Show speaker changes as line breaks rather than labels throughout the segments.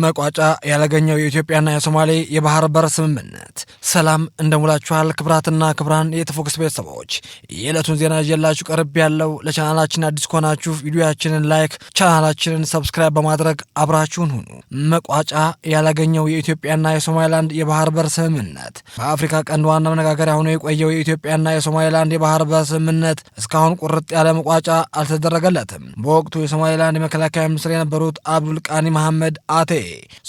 መቋጫ ያላገኘው የኢትዮጵያና የሶማሌ የባህር በር ስምምነት። ሰላም እንደሙላችኋል ክብራትና ክብራን የኢትዮፎክስ ቤተሰቦች፣ የዕለቱን ዜና ይዤላችሁ ቀርብ ያለው። ለቻናላችን አዲስ ከሆናችሁ ቪዲዮአችንን ላይክ፣ ቻናላችንን ሰብስክራይብ በማድረግ አብራችሁን ሁኑ። መቋጫ ያላገኘው የኢትዮጵያና የሶማሌላንድ የባህር በር ስምምነት። በአፍሪካ ቀንድ ዋና መነጋገሪያ ሆኖ የቆየው የኢትዮጵያና የሶማሌላንድ የባህር በር ስምምነት እስካሁን ቁርጥ ያለ መቋጫ አልተደረገለትም። በወቅቱ የሶማሌላንድ የመከላከያ ሚኒስትር የነበሩት አብዱል ቃኒ መሐመድ አቴ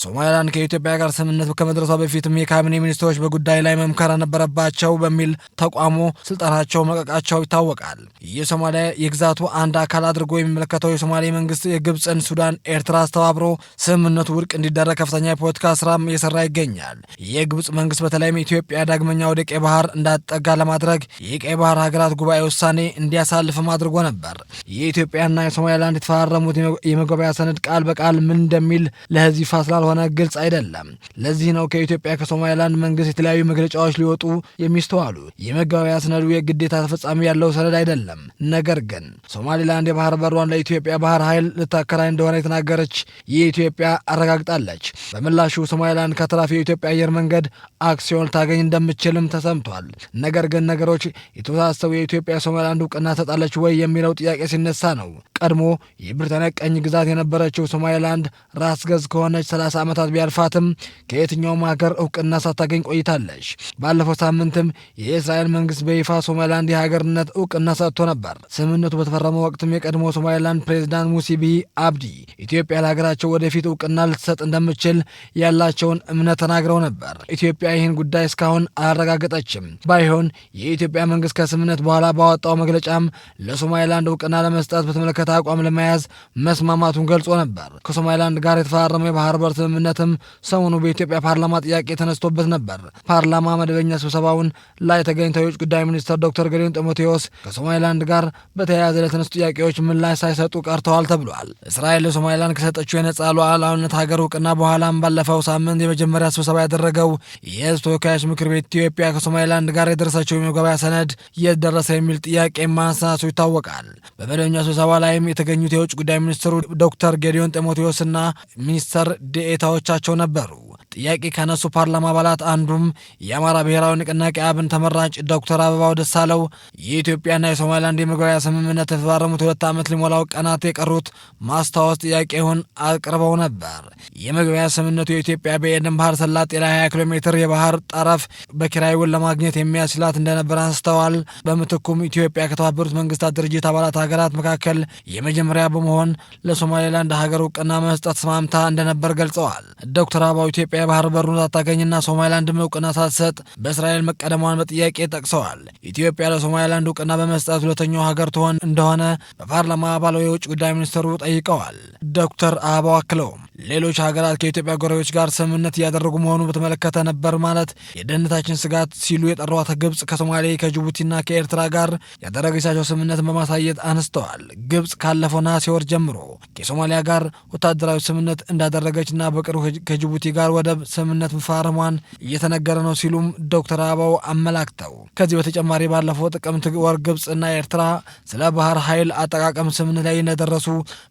ሶማሌላንድ ከኢትዮጵያ ጋር ስምምነት ከመድረሷ በፊትም የካቢኔ ሚኒስትሮች በጉዳይ ላይ መምከር ነበረባቸው በሚል ተቋሙ ስልጣናቸው መልቀቃቸው ይታወቃል። የሶማሊያ የግዛቱ አንድ አካል አድርጎ የሚመለከተው የሶማሌ መንግስት የግብፅን፣ ሱዳን፣ ኤርትራ አስተባብሮ ስምምነቱ ውድቅ እንዲደረግ ከፍተኛ የፖለቲካ ስራም እየሰራ ይገኛል። የግብፅ መንግስት በተለይም ኢትዮጵያ ዳግመኛ ወደ ቀይ ባህር እንዳትጠጋ ለማድረግ የቀይ ባህር ሀገራት ጉባኤ ውሳኔ እንዲያሳልፍም አድርጎ ነበር። የኢትዮጵያና የሶማሌላንድ የተፈራረሙት የመግባቢያ ሰነድ ቃል በቃል ምን እንደሚል ለህዝብ ይፋ ስላልሆነ ግልጽ አይደለም። ለዚህ ነው ከኢትዮጵያ ከሶማሌላንድ መንግስት የተለያዩ መግለጫዎች ሊወጡ የሚስተዋሉ። የመግባቢያ ሰነዱ የግዴታ ተፈጻሚ ያለው ሰነድ አይደለም። ነገር ግን ሶማሌላንድ የባህር በሯን ለኢትዮጵያ ባህር ኃይል ልታከራይ እንደሆነ የተናገረች የኢትዮጵያ አረጋግጣለች። በምላሹ ሶማሌላንድ ከተራፊ የኢትዮጵያ አየር መንገድ አክሲዮን ልታገኝ እንደምችልም ተሰምቷል። ነገር ግን ነገሮች የተወሳሰቡ የኢትዮጵያ ሶማሌላንድ እውቅና ተጣለች ወይ የሚለው ጥያቄ ሲነሳ ነው። ቀድሞ የብሪታንያ ቀኝ ግዛት የነበረችው ሶማሌላንድ ራስ ገዝ ከሆነች 30 ዓመታት ቢያልፋትም ከየትኛውም ሀገር እውቅና ሳታገኝ ቆይታለች። ባለፈው ሳምንትም የእስራኤል መንግስት በይፋ ሶማሌላንድ የሀገርነት እውቅና ሰጥቶ ነበር። ስምምነቱ በተፈረመ ወቅትም የቀድሞ ሶማሌላንድ ፕሬዚዳንት ሙሲ ቢሂ አብዲ ኢትዮጵያ ለሀገራቸው ወደፊት እውቅና ልትሰጥ እንደምትችል ያላቸውን እምነት ተናግረው ነበር። ኢትዮጵያ ይህን ጉዳይ እስካሁን አላረጋገጠችም። ባይሆን የኢትዮጵያ መንግስት ከስምምነት በኋላ ባወጣው መግለጫም ለሶማሌላንድ እውቅና ለመስጠት በተመለከተ አቋም ለመያዝ መስማማቱን ገልጾ ነበር። ከሶማሌላንድ ጋር የተፈራረመው የባህር በር ስምምነትም ሰሞኑ በኢትዮጵያ ፓርላማ ጥያቄ ተነስቶበት ነበር። ፓርላማ መደበኛ ስብሰባውን ላይ ተገኝተው የውጭ ጉዳይ ሚኒስትር ዶክተር ጌዲዮን ጢሞቴዎስ ከሶማሌላንድ ጋር በተያያዘ ለተነሱ ጥያቄዎች ምላሽ ሳይሰጡ ቀርተዋል ተብሏል። እስራኤል ለሶማሌላንድ ከሰጠችው የነጻ ሉዓላዊነት ሀገር እውቅና በኋላም ባለፈው ሳምንት የመጀመሪያ ስብሰባ ያደረገው የህዝብ ተወካዮች ምክር ቤት ኢትዮጵያ ከሶማሌላንድ ጋር የደረሰችው የመግባቢያ ሰነድ የት ደረሰ የሚል ጥያቄ ማንሳቱ ይታወቃል። በመደበኛ ስብሰባ ላይም የተገኙት የውጭ ጉዳይ ሚኒስትሩ ዶክተር ጌዲዮን ጢሞቴዎስና ሚኒስተር ዴኤታዎቻቸው ነበሩ። ጥያቄ ካነሱ ፓርላማ አባላት አንዱም የአማራ ብሔራዊ ንቅናቄ አብን ተመራጭ ዶክተር አበባው ደሳለው የኢትዮጵያና የሶማሌላንድ የመግባቢያ ስምምነት የተፈራረሙት 2 ዓመት ሊሞላው ቀናት የቀሩት ማስታወስ ጥያቄውን አቅርበው ነበር። የመግባቢያ ስምምነቱ የኢትዮጵያ በኤደን ባህር ሰላጤ ላይ 20 ኪሎ ሜትር የባህር ጠረፍ በኪራይ ውል ለማግኘት የሚያስችላት እንደነበር አንስተዋል። በምትኩም ኢትዮጵያ ከተባበሩት መንግስታት ድርጅት አባላት ሀገራት መካከል የመጀመሪያ በመሆን ለሶማሌላንድ ሀገር እውቅና መስጠት ተስማምታ እንደነበር ገልጸዋል። ዶክተር አበባው ኢትዮጵያ የባህር በሩን ሳታገኝና ሶማሌላንድ እውቅና ሳትሰጥ በእስራኤል መቀደሟን በጥያቄ ጠቅሰዋል። ኢትዮጵያ ለሶማሌላንድ እውቅና በመስጠት ሁለተኛው ሀገር ትሆን እንደሆነ በፓርላማ አባላዊ የውጭ ጉዳይ ሚኒስትሩ ጠይቀዋል። ዶክተር አበባው አክለውም ሌሎች ሀገራት ከኢትዮጵያ ጎረቤቶች ጋር ስምምነት እያደረጉ መሆኑ በተመለከተ ነበር ማለት የደህንነታችን ስጋት ሲሉ የጠሯት ግብፅ ከሶማሌ ከጅቡቲና ከኤርትራ ጋር ያደረገቻቸው ስምምነትን በማሳየት አነስተዋል። ግብፅ ካለፈው ነሐሴ ወር ጀምሮ ከሶማሊያ ጋር ወታደራዊ ስምምነት እንዳደረገችና በቅርቡ ከጅቡቲ ጋር ወደብ ስምምነት መፈራረሟን እየተነገረ ነው ሲሉም ዶክተር አበባው አመላክተው ከዚህ በተጨማሪ ባለፈው ጥቅምት ወር ግብፅና ኤርትራ ስለ ባህር ኃይል አጠቃቀም ስምምነት ላይ እንደደረሱ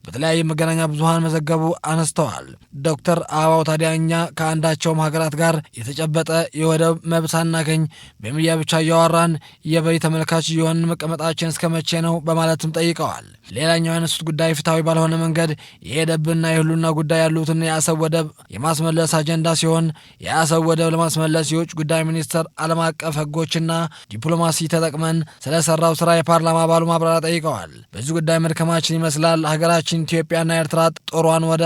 በተለያየ መገናኛ ብዙሃን መዘገቡ አነስተዋል። ዶክተር አበባው ታዲያ እኛ ከአንዳቸውም ሀገራት ጋር የተጨበጠ የወደብ መብት ሳናገኝ በሚዲያ ብቻ እያወራን የበይ ተመልካች እየሆንን መቀመጣችን እስከ መቼ ነው በማለትም ጠይቀዋል። ሌላኛው ያነሱት ጉዳይ ፍትሐዊ ባልሆነ መንገድ የሄደብንና የህሉና ጉዳይ ያሉትን የአሰብ ወደብ የማስመለስ አጀንዳ ሲሆን የአሰብ ወደብ ለማስመለስ የውጭ ጉዳይ ሚኒስቴር ዓለም አቀፍ ህጎችና ዲፕሎማሲ ተጠቅመን ስለሰራው ስራ የፓርላማ አባሉ ማብራሪያ ጠይቀዋል። በዚህ ጉዳይ መድከማችን ይመስላል ሀገራችን ኢትዮጵያና ኤርትራ ጦሯን ወደ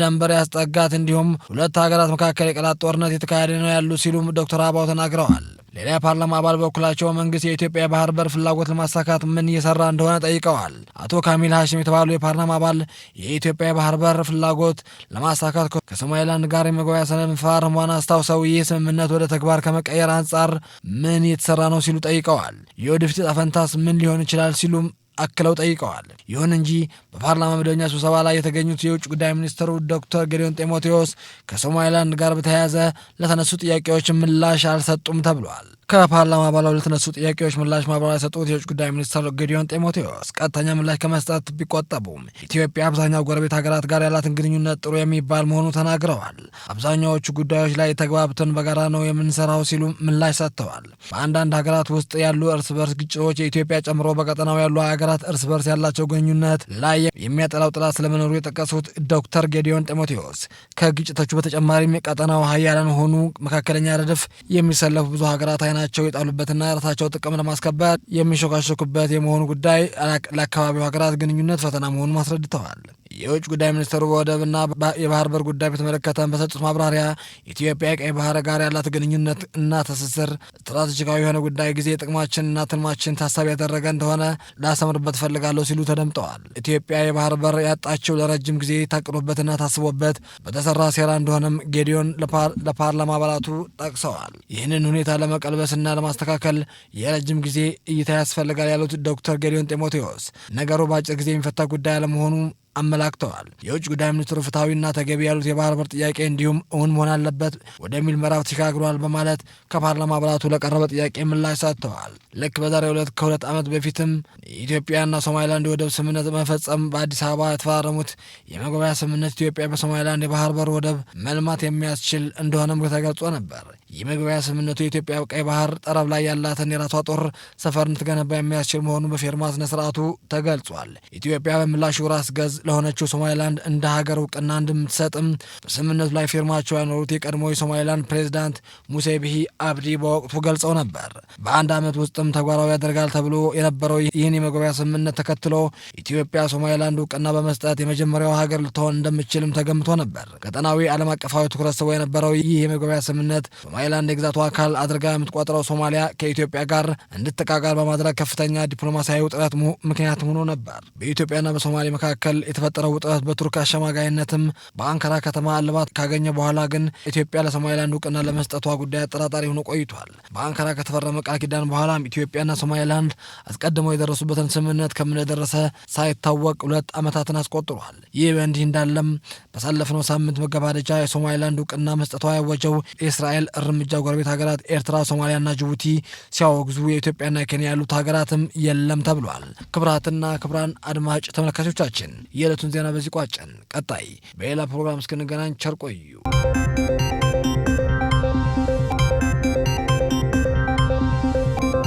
ደንበር ያስጠጋት እንዲሁም ሁለት ሀገራት መካከል የቃላት ጦርነት የተካሄደ ነው ያሉ ሲሉም ዶክተር አበባው ተናግረዋል። ሌላ የፓርላማ አባል በበኩላቸው መንግስት የኢትዮጵያ ባህር በር ፍላጎት ለማሳካት ምን እየሰራ እንደሆነ ጠይቀዋል። አቶ ካሚል ሀሽም የተባሉ የፓርላማ አባል የኢትዮጵያ ባህር በር ፍላጎት ለማሳካት ከሶማሌላንድ ጋር የመግባቢያ ሰነድ መፈራረሟን አስታውሰው ይህ ስምምነት ወደ ተግባር ከመቀየር አንጻር ምን እየተሰራ ነው ሲሉ ጠይቀዋል። የወደፊት ዕጣ ፈንታስ ምን ሊሆን ይችላል ሲሉም አክለው ጠይቀዋል። ይሁን እንጂ በፓርላማ መደበኛ ስብሰባ ላይ የተገኙት የውጭ ጉዳይ ሚኒስትሩ ዶክተር ጌዲዮን ጢሞቴዎስ ከሶማሌላንድ ጋር በተያያዘ ለተነሱ ጥያቄዎች ምላሽ አልሰጡም ተብሏል። ከፓርላማ አባላት ለተነሱ ጥያቄዎች ምላሽ ማብራሪያ የሰጡት የውጭ ጉዳይ ሚኒስትር ጌዲዮን ጢሞቴዎስ ቀጥተኛ ምላሽ ከመስጠት ቢቆጠቡም ኢትዮጵያ አብዛኛው ጎረቤት ሀገራት ጋር ያላትን ግንኙነት ጥሩ የሚባል መሆኑ ተናግረዋል። አብዛኛዎቹ ጉዳዮች ላይ ተግባብተን በጋራ ነው የምንሰራው ሲሉ ምላሽ ሰጥተዋል። በአንዳንድ ሀገራት ውስጥ ያሉ እርስ በርስ ግጭቶች የኢትዮጵያ ጨምሮ በቀጠናው ያሉ ሀገራት እርስ በርስ ያላቸው ግንኙነት ላይ የሚያጠላው ጥላት ስለመኖሩ የጠቀሱት ዶክተር ጌዲዮን ጢሞቴዎስ ከግጭቶቹ በተጨማሪም የቀጠናው ሀያላን ሆኑ መካከለኛ ረድፍ የሚሰለፉ ብዙ ሀገራት ናቸው የጣሉበትና የራሳቸው ጥቅም ለማስከበር የሚሾካሾኩበት የመሆኑ ጉዳይ ለአካባቢው ሀገራት ግንኙነት ፈተና መሆኑን አስረድተዋል። የውጭ ጉዳይ ሚኒስትሩ በወደብና የባህር በር ጉዳይ በተመለከተ በሰጡት ማብራሪያ ኢትዮጵያ የቀይ ባህር ጋር ያላት ግንኙነት እና ትስስር ስትራቴጂካዊ የሆነ ጉዳይ ጊዜ ጥቅማችንና ትልማችን ታሳቢ ያደረገ እንደሆነ ላሰምርበት ፈልጋለሁ ሲሉ ተደምጠዋል። ኢትዮጵያ የባህር በር ያጣችው ለረጅም ጊዜ ታቅዶበትና ታስቦበት በተሰራ ሴራ እንደሆነም ጌዲዮን ለፓርላማ አባላቱ ጠቅሰዋል። ይህንን ሁኔታ ለመቀልበስና ለማስተካከል የረጅም ጊዜ እይታ ያስፈልጋል ያሉት ዶክተር ጌዲዮን ጢሞቴዎስ ነገሩ በአጭር ጊዜ የሚፈታ ጉዳይ አለመሆኑ አመላክተዋል። የውጭ ጉዳይ ሚኒስትሩ ፍትሐዊና ተገቢ ያሉት የባህር በር ጥያቄ እንዲሁም እውን መሆን አለበት ወደሚል ምዕራፍ ተሻግሯል በማለት ከፓርላማ አባላቱ ለቀረበ ጥያቄ ምላሽ ሰጥተዋል። ልክ በዛሬው ዕለት ከ2 ዓመት በፊትም ኢትዮጵያና ሶማሊላንድ የወደብ ስምምነት መፈጸም በአዲስ አበባ የተፈራረሙት የመግባቢያ ስምምነት ኢትዮጵያ በሶማሊላንድ የባህር በር ወደብ መልማት የሚያስችል እንደሆነም ተገልጾ ነበር። የመግባቢያ ስምምነቱ የኢትዮጵያ ቀይ ባህር ጠረፍ ላይ ያላትን የራሷ ጦር ሰፈር እንድትገነባ የሚያስችል መሆኑ በፊርማ ስነ ስርዓቱ ተገልጿል። ኢትዮጵያ በምላሹ ራስ ገዝ ለሆነችው ሶማሊላንድ እንደ ሀገር እውቅና እንደምትሰጥም በስምምነቱ ላይ ፊርማቸው ያኖሩት የቀድሞ የሶማሊላንድ ፕሬዚዳንት ሙሴ ቢሂ አብዲ በወቅቱ ገልጸው ነበር። በአንድ ዓመት ውስጥም ተግባራዊ ያደርጋል ተብሎ የነበረው ይህን የመግባቢያ ስምምነት ተከትሎ ኢትዮጵያ ሶማሊላንድ እውቅና በመስጠት የመጀመሪያው ሀገር ልትሆን እንደምትችልም ተገምቶ ነበር። ቀጠናዊ ዓለም አቀፋዊ ትኩረት ስቦ የነበረው ይህ የመግባቢያ ስምምነት ሶማሊላንድ የግዛቷ አካል አድርጋ የምትቆጥረው ሶማሊያ ከኢትዮጵያ ጋር እንድትቃቃር በማድረግ ከፍተኛ ዲፕሎማሲያዊ ውጥረት ምክንያት ሆኖ ነበር። በኢትዮጵያና በሶማሌ መካከል የተፈጠረው ውጥረት በቱርክ አሸማጋይነትም በአንካራ ከተማ እልባት ካገኘ በኋላ ግን ኢትዮጵያ ለሶማሊላንድ እውቅና ለመስጠቷ ጉዳይ አጠራጣሪ ሆኖ ቆይቷል። በአንካራ ከተፈረመ ቃል ኪዳን በኋላም ኢትዮጵያና ሶማሊላንድ አስቀድመው የደረሱበትን ስምምነት ከምን ደረሰ ሳይታወቅ 2 ዓመታትን አስቆጥሯል። ይህ በእንዲህ እንዳለም ባሳለፍነው ሳምንት መገባደጃ የሶማሊላንድ እውቅና መስጠቷ ያወጀው የእስራኤል እርምጃ ጎረቤት ሀገራት ኤርትራ፣ ሶማሊያና ጅቡቲ ሲያወግዙ የኢትዮጵያና የኬንያ ያሉት ሀገራትም የለም ተብሏል። ክቡራትና ክቡራን አድማጭ ተመልካቾቻችን የዕለቱን ዜና በዚህ ቋጨን። ቀጣይ በሌላ ፕሮግራም እስክንገናኝ ቸር ቆዩ።